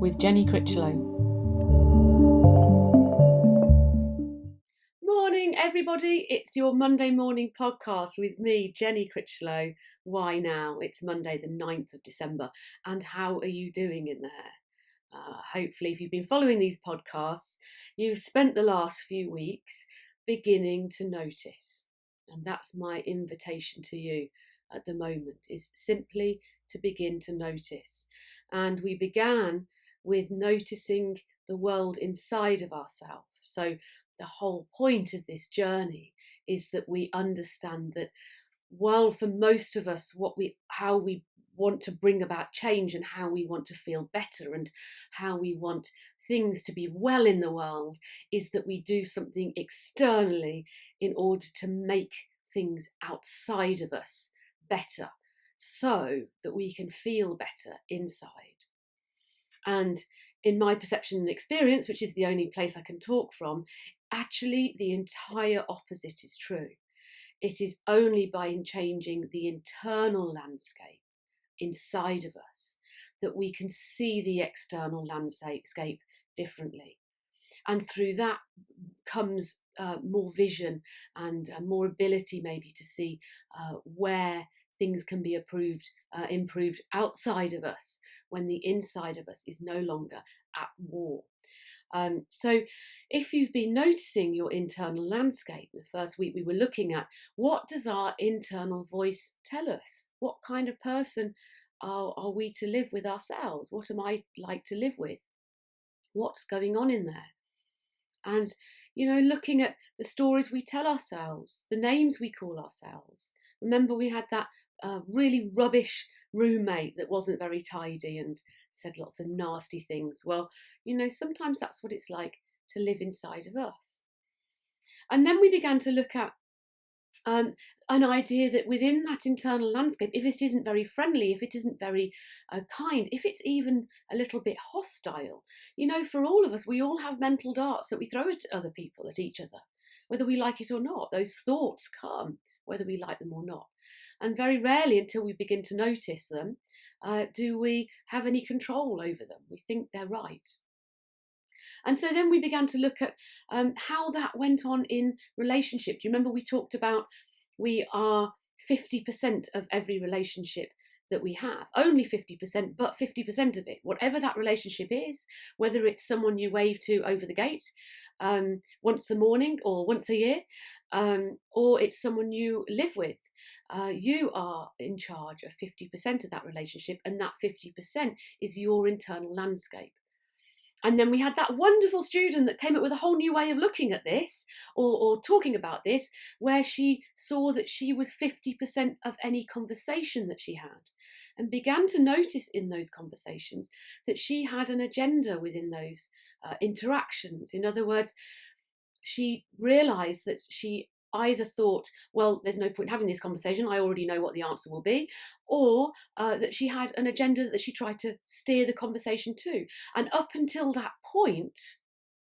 with Jenny Critchlow. Morning, everybody. It's your Monday morning podcast with me, Jenny Critchlow. Why now? It's Monday, the 9th of December. And how are you doing in there? Hopefully, if you've been following these podcasts, you've spent the last few weeks beginning to notice. And that's my invitation to you at the moment, is simply to begin to notice. And we began with noticing the world inside of ourselves. So the whole point of this journey is that we understand that while for most of us how we want to bring about change and how we want to feel better and how we want things to be well in the world is that we do something externally in order to make things outside of us better so that we can feel better inside. And in my perception and experience, which is the only place I can talk from, actually the entire opposite is true. It is only by changing the internal landscape inside of us that we can see the external landscape differently. And through that comes more vision and more ability maybe to see where things can be improved outside of us when the inside of us is no longer at war. So if you've been noticing your internal landscape, the first week we were looking at what does our internal voice tell us? What kind of person are we to live with ourselves? What am I like to live with? What's going on in there? And, looking at the stories we tell ourselves, the names we call ourselves. Remember we had that really rubbish roommate that wasn't very tidy and said lots of nasty things. Well, sometimes that's what it's like to live inside of us. And then we began to look at an idea that within that internal landscape, if it isn't very friendly, if it isn't very kind, if it's even a little bit hostile, for all of us, we all have mental darts that we throw at other people, at each other, whether we like it or not. Those thoughts come, whether we like them or not. And very rarely, until we begin to notice them, do we have any control over them. We think they're right. And so then we began to look at how that went on in relationship. Do you remember we talked about we are 50% of every relationship that we have, only 50%, but 50% of it, whatever that relationship is, whether it's someone you wave to over the gate once a morning or once a year, or it's someone you live with, you are in charge of 50% of that relationship, and that 50% is your internal landscape. And then we had that wonderful student that came up with a whole new way of looking at this or talking about this, where she saw that she was 50% of any conversation that she had and began to notice in those conversations that she had an agenda within those interactions. In other words, she realised that she either thought, well, there's no point having this conversation, I already know what the answer will be, or that she had an agenda that she tried to steer the conversation to. And up until that point,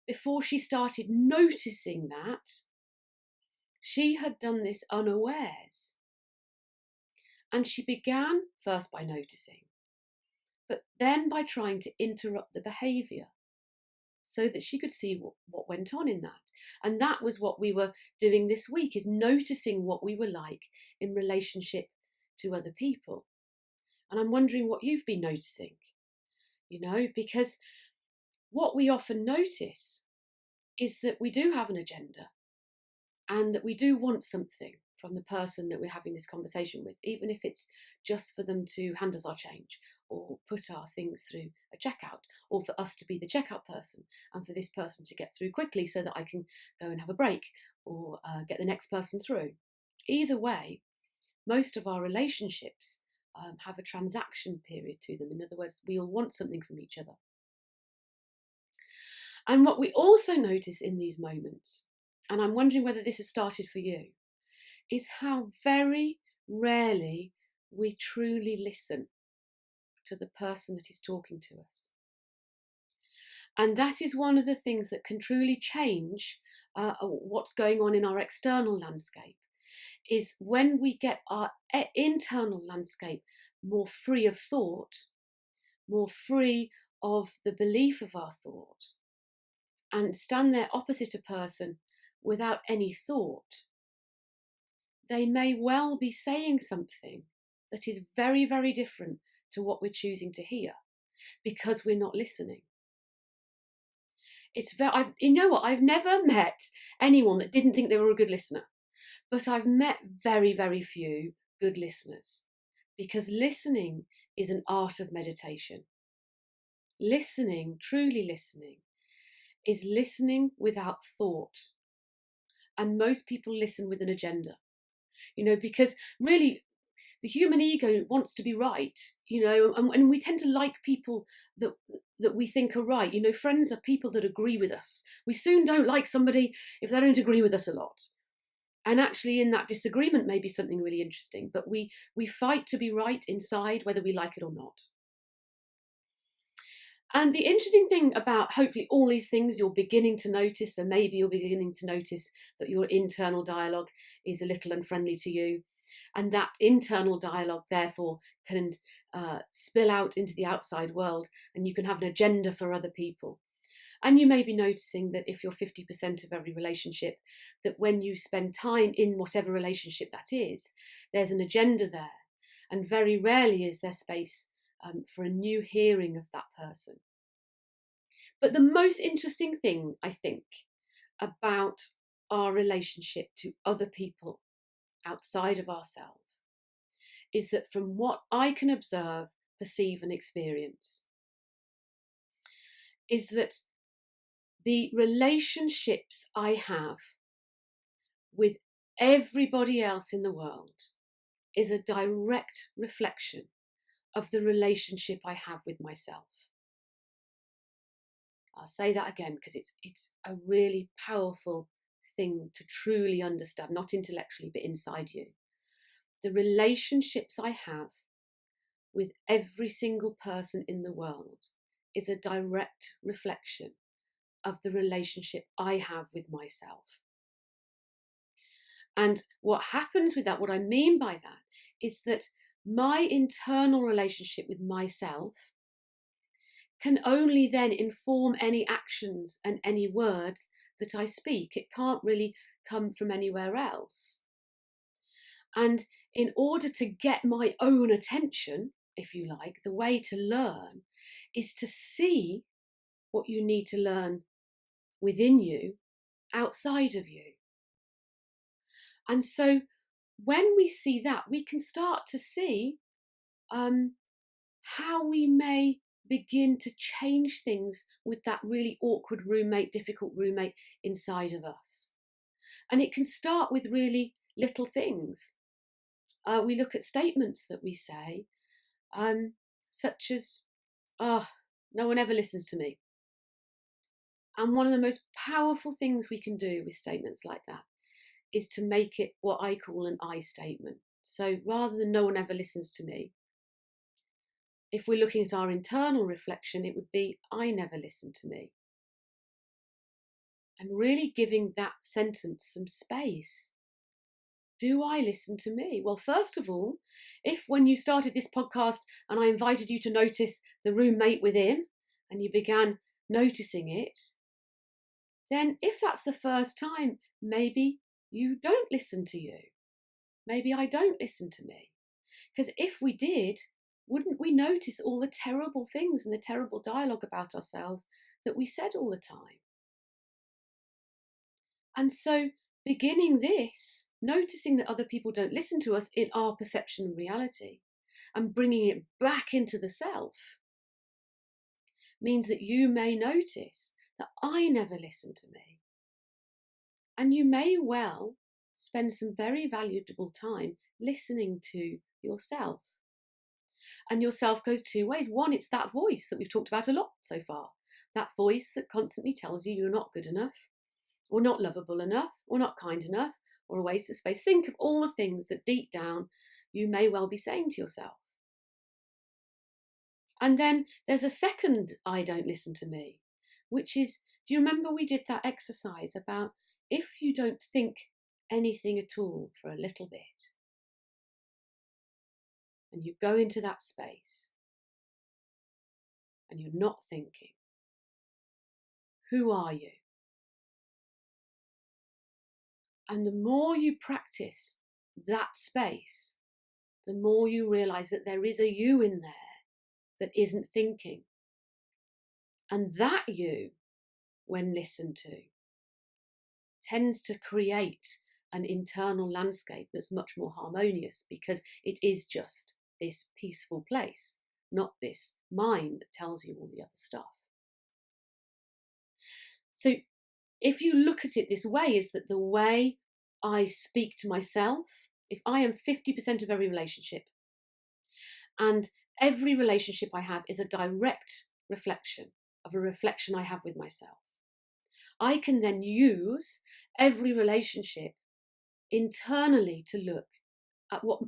before she started noticing that, she had done this unawares. And she began first by noticing, but then by trying to interrupt the behaviour so that she could see what went on in that. And that was what we were doing this week, is noticing what we were like in relationship to other people. And I'm wondering what you've been noticing, because what we often notice is that we do have an agenda and that we do want something from the person that we're having this conversation with, even if it's just for them to hand us our change or put our things through a checkout, or for us to be the checkout person and for this person to get through quickly so that I can go and have a break or get the next person through. Either way, most of our relationships have a transaction period to them. In other words, we all want something from each other. And what we also notice in these moments, and I'm wondering whether this has started for you, is how very rarely we truly listen to the person that is talking to us. And that is one of the things that can truly change what's going on in our external landscape, is when we get our internal landscape more free of thought, more free of the belief of our thought and stand there opposite a person without any thought, they may well be saying something that is very, very different to what we're choosing to hear because we're not listening. You know what? I've never met anyone that didn't think they were a good listener, but I've met very, very few good listeners, because listening is an art of meditation. Listening, truly listening, is listening without thought. And most people listen with an agenda, because really the human ego wants to be right, and we tend to like people that we think are right. Friends are people that agree with us. We soon don't like somebody if they don't agree with us a lot. And actually in that disagreement may be something really interesting, but we fight to be right inside, whether we like it or not. And the interesting thing about hopefully all these things you're beginning to notice, and maybe you're beginning to notice that your internal dialogue is a little unfriendly to you. And that internal dialogue, therefore, can spill out into the outside world, and you can have an agenda for other people. And you may be noticing that if you're 50% of every relationship, that when you spend time in whatever relationship that is, there's an agenda there. And very rarely is there space for a new hearing of that person. But the most interesting thing, I think, about our relationship to other people outside of ourselves is that from what I can observe, perceive and experience, is that the relationships I have with everybody else in the world is a direct reflection of the relationship I have with myself. I'll say that again because it's a really powerful thing to truly understand, not intellectually, but inside you. The relationships I have with every single person in the world is a direct reflection of the relationship I have with myself. And what happens with that, what I mean by that, is that my internal relationship with myself can only then inform any actions and any words that I speak. It can't really come from anywhere else. And in order to get my own attention, if you like, the way to learn is to see what you need to learn within you, outside of you. And so when we see that, we can start to see how we may begin to change things with that really awkward roommate, difficult roommate inside of us. And it can start with really little things. We look at statements that we say, such as, "Oh, no one ever listens to me." And one of the most powerful things we can do with statements like that is to make it what I call an I statement. So rather than "no one ever listens to me," if we're looking at our internal reflection, it would be "I never listen to me." And really giving that sentence some space. Do I listen to me? Well, first of all, if when you started this podcast and I invited you to notice the roommate within and you began noticing it, then if that's the first time, maybe you don't listen to you. Maybe I don't listen to me. Because if we did, wouldn't we notice all the terrible things and the terrible dialogue about ourselves that we said all the time? And so beginning this, noticing that other people don't listen to us in our perception of reality and bringing it back into the self means that you may notice that I never listen to me. And you may well spend some very valuable time listening to yourself. And yourself goes two ways. One, it's that voice that we've talked about a lot so far. That voice that constantly tells you you're not good enough, or not lovable enough, or not kind enough, or a waste of space. Think of all the things that deep down you may well be saying to yourself. And then there's a second "I don't listen to me," which is, do you remember we did that exercise about if you don't think anything at all for a little bit, and you go into that space, and you're not thinking, who are you? And the more you practice that space, the more you realize that there is a you in there that isn't thinking. And that you, when listened to, tends to create an internal landscape that's much more harmonious, because it is just this peaceful place, not this mind that tells you all the other stuff. So if you look at it this way, is that the way I speak to myself, if I am 50% of every relationship, and every relationship I have is a direct reflection of a reflection I have with myself, I can then use every relationship internally to look at what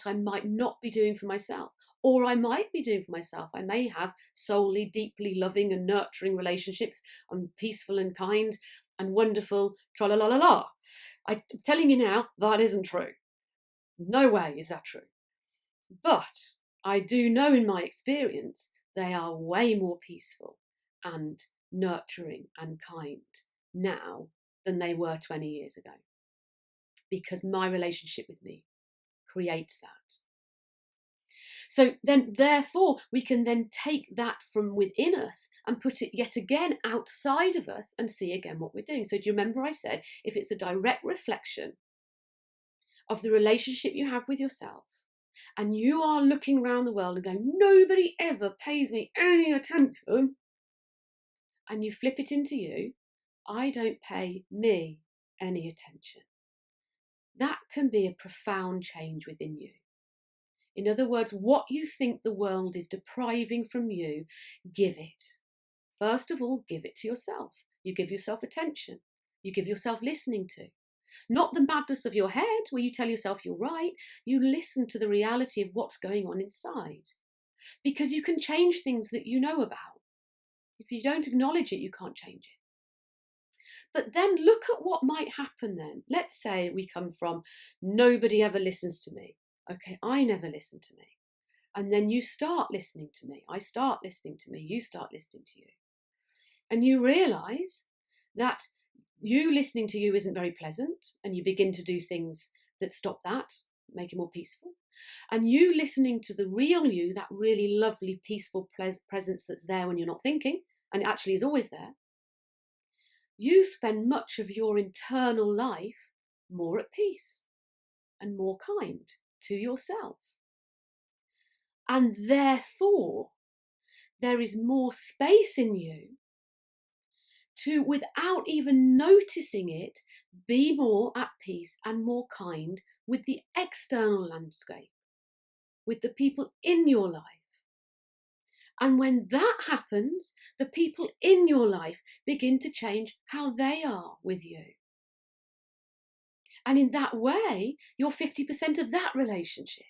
I might not be doing for myself, or I might be doing for myself. I may have solely, deeply loving and nurturing relationships, and peaceful and kind and wonderful, tra-la-la-la-la. I'm telling you now, that isn't true. No way is that true. But I do know in my experience, they are way more peaceful and nurturing and kind now than they were 20 years ago, because my relationship with me creates that. So then, therefore, we can then take that from within us and put it yet again outside of us and see again what we're doing. So do you remember I said, if it's a direct reflection of the relationship you have with yourself, and you are looking around the world and going, nobody ever pays me any attention, and you flip it into you, I don't pay me any attention. That can be a profound change within you. In other words, what you think the world is depriving from you, give it. First of all, give it to yourself. You give yourself attention. You give yourself listening to. Not the madness of your head where you tell yourself you're right. You listen to the reality of what's going on inside. Because you can change things that you know about. If you don't acknowledge it, you can't change it. But then look at what might happen then. Let's say we come from, nobody ever listens to me. Okay, I never listen to me. And then you start listening to me. I start listening to me. You start listening to you. And you realise that you listening to you isn't very pleasant, and you begin to do things that stop that, make it more peaceful. And you listening to the real you, that really lovely, peaceful presence that's there when you're not thinking, and it actually is always there, you spend much of your internal life more at peace and more kind to yourself. And therefore, there is more space in you to, without even noticing it, be more at peace and more kind with the external landscape, with the people in your life. And when that happens, the people in your life begin to change how they are with you. And in that way, you're 50% of that relationship.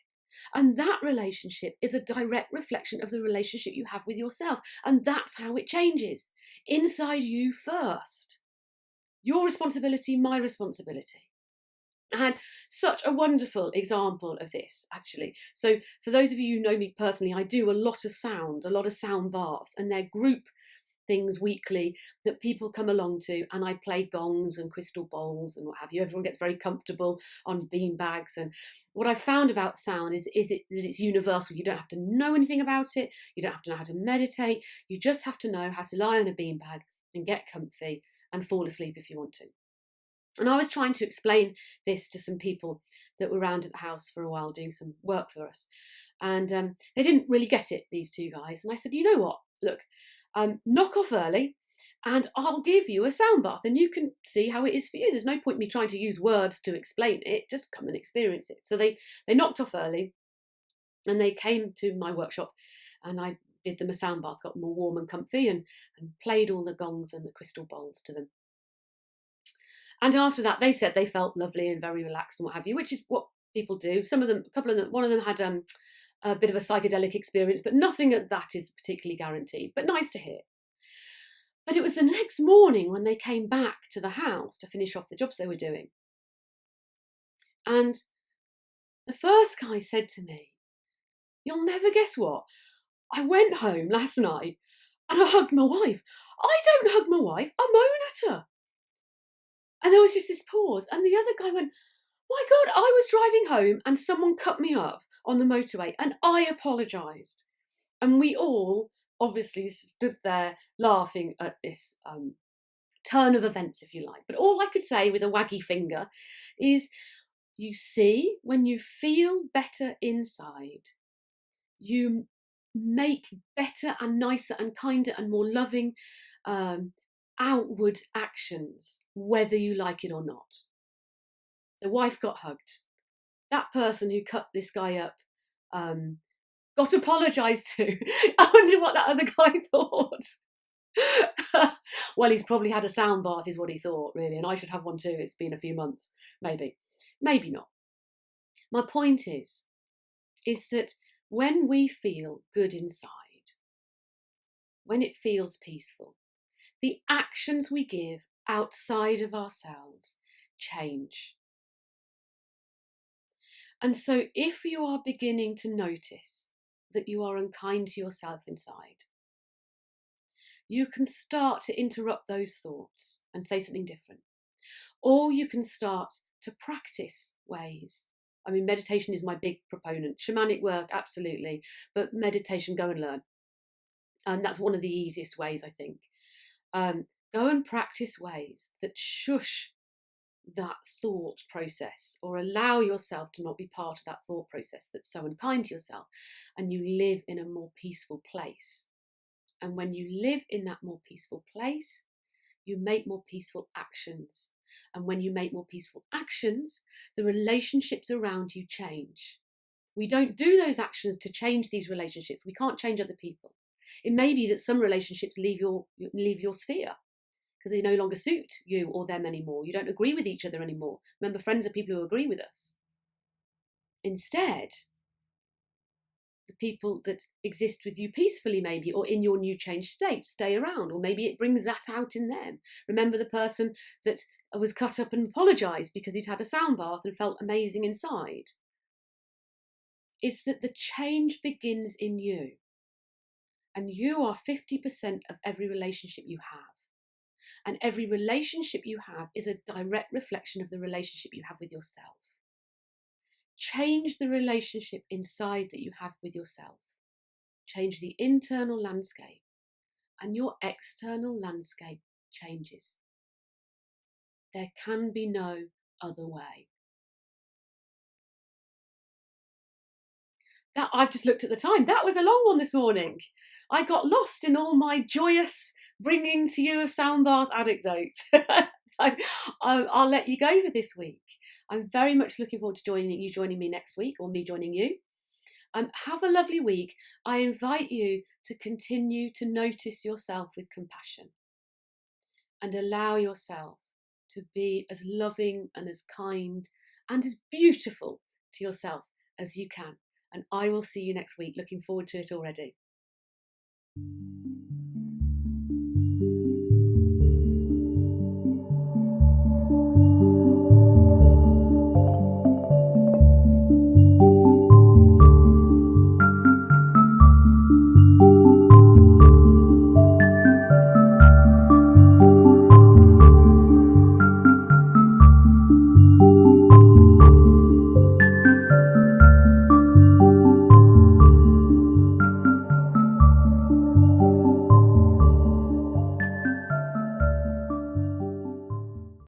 And that relationship is a direct reflection of the relationship you have with yourself. And that's how it changes. Inside you first. Your responsibility, my responsibility. And such a wonderful example of this, actually. So for those of you who know me personally, I do a lot of sound baths, and they're group things weekly that people come along to, and I play gongs and crystal bowls and what have you. Everyone gets very comfortable on bean bags. And what I found about sound is that it's universal. You don't have to know anything about it. You don't have to know how to meditate. You just have to know how to lie on a bean bag and get comfy and fall asleep if you want to. And I was trying to explain this to some people that were around at the house for a while doing some work for us. And they didn't really get it, these two guys. And I said, you know what, look, knock off early and I'll give you a sound bath and you can see how it is for you. There's no point me trying to use words to explain it, just come and experience it. So they knocked off early and they came to my workshop, and I did them a sound bath, got them all warm and comfy, and played all the gongs and the crystal bowls to them. And after that, they said they felt lovely and very relaxed and what have you, which is what people do. Some of them, one of them had a bit of a psychedelic experience, but nothing of that is particularly guaranteed, but nice to hear. But it was the next morning when they came back to the house to finish off the jobs they were doing. And the first guy said to me, you'll never guess what? I went home last night And I hugged my wife. I don't hug my wife, I moan at her. And there was just this pause. And the other guy went, my God, I was driving home and someone cut me up on the motorway and I apologised. And we all obviously stood there laughing at this turn of events, if you like. But all I could say with a waggy finger is, you see, when you feel better inside, you make better and nicer and kinder and more loving outward actions, whether you like it or not. The wife got hugged. That person who cut this guy up got apologised to. I wonder what that other guy thought. Well, he's probably had a sound bath, is what he thought, really, and I should have one too. It's been a few months, maybe not. My point is that when we feel good inside, when it feels peaceful, the actions we give outside of ourselves change. And so if you are beginning to notice that you are unkind to yourself inside, you can start to interrupt those thoughts and say something different. Or you can start to practice ways. I mean, meditation is my big proponent. Shamanic work, absolutely. But meditation, go and learn. That's one of the easiest ways, I think. Go and practice ways that shush that thought process, or allow yourself to not be part of that thought process that's so unkind to yourself, and you live in a more peaceful place. And when you live in that more peaceful place, you make more peaceful actions. And when you make more peaceful actions, the relationships around you change. We don't do those actions to change these relationships. We can't change other people. It may be that some relationships leave your sphere because they no longer suit you or them anymore. You don't agree with each other anymore. Remember, friends are people who agree with us. Instead, the people that exist with you peacefully, maybe, or in your new changed state, stay around, or maybe it brings that out in them. Remember the person that was cut up and apologised because he'd had a sound bath and felt amazing inside. It's that the change begins in you. And you are 50% of every relationship you have. And every relationship you have is a direct reflection of the relationship you have with yourself. Change the relationship inside that you have with yourself. Change the internal landscape, and your external landscape changes. There can be no other way. That I've just looked at the time. That was a long one this morning. I got lost in all my joyous bringing to you of sound bath anecdotes. I'll let you go for this week. I'm very much looking forward to joining me next week, or me joining you. Have a lovely week. I invite you to continue to notice yourself with compassion and allow yourself to be as loving and as kind and as beautiful to yourself as you can. And I will see you next week. Looking forward to it already.